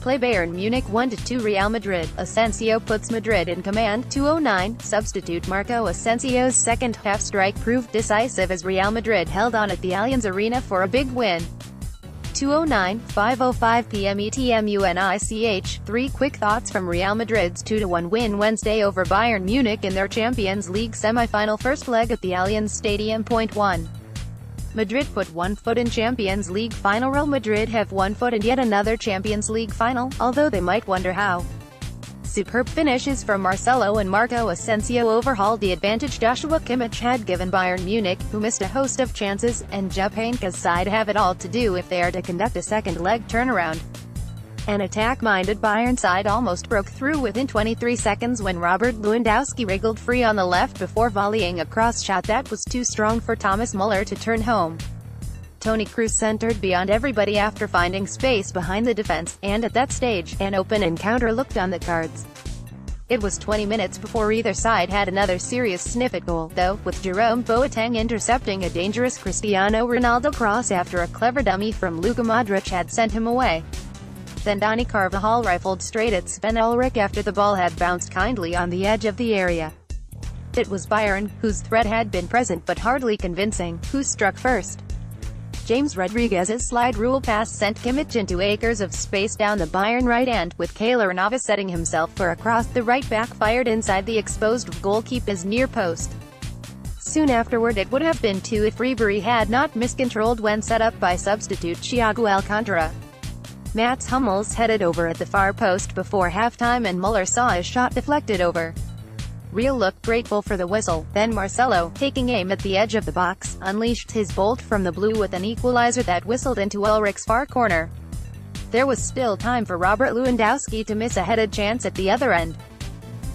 play Bayern Munich 1-2 Real Madrid. Asensio puts Madrid in command. 2:09, substitute Marco Asensio's second-half strike proved decisive as Real Madrid held on at the Allianz Arena for a big win. 2:09, 5:05 p.m. ETMUNICH Three quick thoughts from Real Madrid's 2-1 win Wednesday over Bayern Munich in their Champions League semi-final first leg at the Allianz Stadium.1. Madrid put one foot in Champions League final. Real Madrid have one foot in yet another Champions League final, although they might wonder how. Superb finishes from Marcelo and Marco Asensio overhauled the advantage Joshua Kimmich had given Bayern Munich, who missed a host of chances, and Jupp Heynckes' side have it all to do if they are to conduct a second-leg turnaround. An attack-minded Bayern side almost broke through within 23 seconds when Robert Lewandowski wriggled free on the left before volleying a cross shot that was too strong for Thomas Muller to turn home. Toni Kroos centered beyond everybody after finding space behind the defense, and at that stage, an open encounter looked on the cards. It was 20 minutes before either side had another serious sniff at goal, though, with Jerome Boateng intercepting a dangerous Cristiano Ronaldo cross after a clever dummy from Luka Modric had sent him away. Then Dani Carvajal rifled straight at Sven Ulreich after the ball had bounced kindly on the edge of the area. It was Bayern, whose threat had been present but hardly convincing, who struck first. James Rodriguez's slide rule pass sent Kimmich into acres of space down the Bayern right end, with Keylor Navas setting himself for a cross the right back fired inside the exposed goalkeeper's near post. Soon afterward it would have been 2 if Ribery had not miscontrolled when set up by substitute Thiago Alcantara. Mats Hummels headed over at the far post before halftime and Muller saw his shot deflected over. Real looked grateful for the whistle, then Marcelo, taking aim at the edge of the box, unleashed his bolt from the blue with an equalizer that whistled into Ulreich's far corner. There was still time for Robert Lewandowski to miss a headed chance at the other end.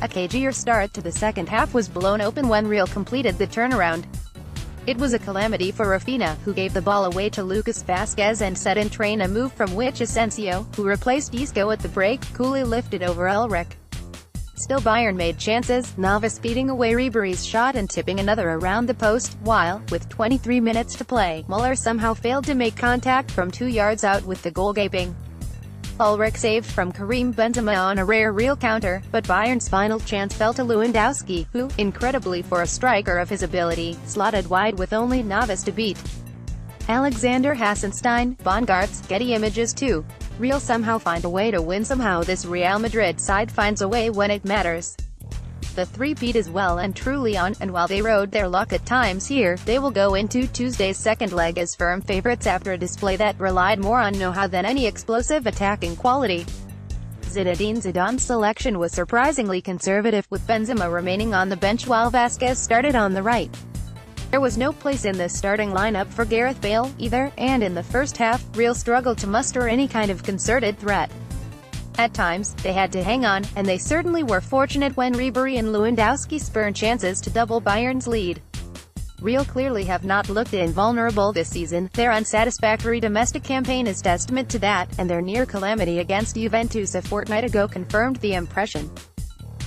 A cagier start to the second half was blown open when Real completed the turnaround. It was a calamity for Rafinha, who gave the ball away to Lucas Vazquez and set in train a move from which Asensio, who replaced Isco at the break, coolly lifted over Ulreich. Still Bayern made chances, Navas beating away Ribery's shot and tipping another around the post, while, with 23 minutes to play, Muller somehow failed to make contact from 2 yards out with the goal gaping. Ulreich saved from Karim Benzema on a rare Real counter, but Bayern's final chance fell to Lewandowski, who, incredibly for a striker of his ability, slotted wide with only Navas to beat. Alexander Hassenstein, Bongartz, Getty Images 2. Real somehow find a way to win. Somehow this Real Madrid side finds a way when it matters. The three-peat is well and truly on, and while they rode their luck at times here, they will go into Tuesday's second leg as firm favorites after a display that relied more on know-how than any explosive attacking quality. Zinedine Zidane's selection was surprisingly conservative, with Benzema remaining on the bench while Vazquez started on the right. There was no place in the starting lineup for Gareth Bale, either, and in the first half, Real struggled to muster any kind of concerted threat. At times, they had to hang on, and they certainly were fortunate when Ribery and Lewandowski spurned chances to double Bayern's lead. Real clearly have not looked invulnerable this season. Their unsatisfactory domestic campaign is testament to that, and their near calamity against Juventus a fortnight ago confirmed the impression.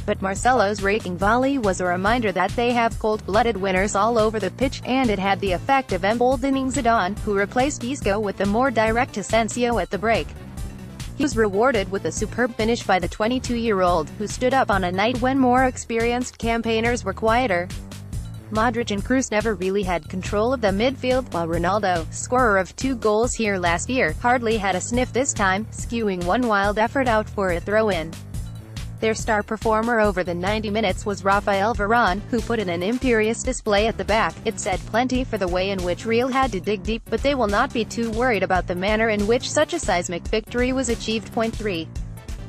But Marcelo's raking volley was a reminder that they have cold-blooded winners all over the pitch, and it had the effect of emboldening Zidane, who replaced Isco with the more direct Asensio at the break. He was rewarded with a superb finish by the 22-year-old, who stood up on a night when more experienced campaigners were quieter. Modric and Kroos never really had control of the midfield, while Ronaldo, scorer of 2 goals here last year, hardly had a sniff this time, skewing one wild effort out for a throw-in. Their star performer over the 90 minutes was Raphael Varane, who put in an imperious display at the back. It said plenty for the way in which Real had to dig deep, but they will not be too worried about the manner in which such a seismic victory was achieved. 3.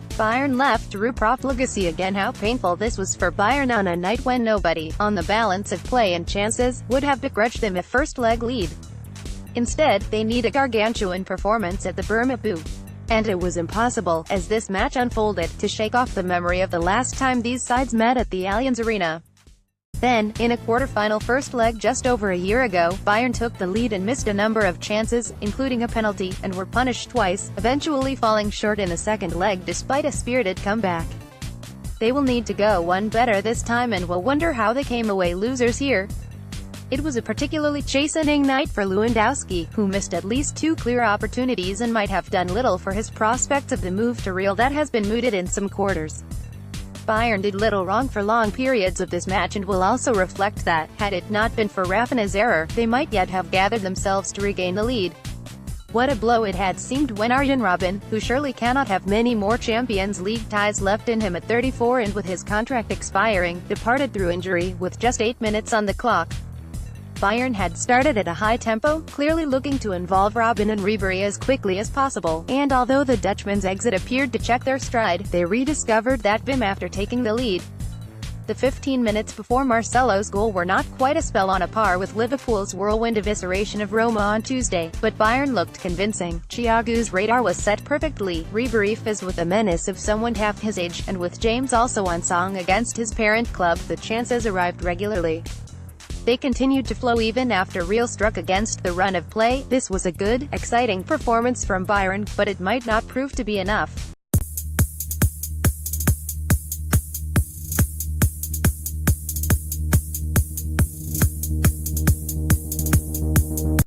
Bayern left through profligacy again. How painful this was for Bayern on a night when nobody, on the balance of play and chances, would have begrudged them a first-leg lead. Instead, they need a gargantuan performance at the Bernabeu. And it was impossible, as this match unfolded, to shake off the memory of the last time these sides met at the Allianz Arena. Then, in a quarter-final first leg just over a year ago, Bayern took the lead and missed a number of chances, including a penalty, and were punished twice, eventually falling short in the second leg despite a spirited comeback. They will need to go one better this time and will wonder how they came away losers here. It was a particularly chastening night for Lewandowski, who missed at least 2 clear opportunities and might have done little for his prospects of the move to Real that has been mooted in some quarters. Bayern did little wrong for long periods of this match and will also reflect that, had it not been for Rafinha's error, they might yet have gathered themselves to regain the lead. What a blow it had seemed when Arjen Robben, who surely cannot have many more Champions League ties left in him at 34 and with his contract expiring, departed through injury, with just 8 minutes on the clock. Bayern had started at a high tempo, clearly looking to involve Robben and Ribery as quickly as possible, and although the Dutchman's exit appeared to check their stride, they rediscovered that vim after taking the lead. The 15 minutes before Marcelo's goal were not quite a spell on a par with Liverpool's whirlwind evisceration of Roma on Tuesday, but Bayern looked convincing. Thiago's radar was set perfectly, Ribery fizzed with the menace of someone half his age, and with James also on song against his parent club, the chances arrived regularly. They continued to flow even after Real struck against the run of play. This was a good, exciting performance from Bayern, but it might not prove to be enough.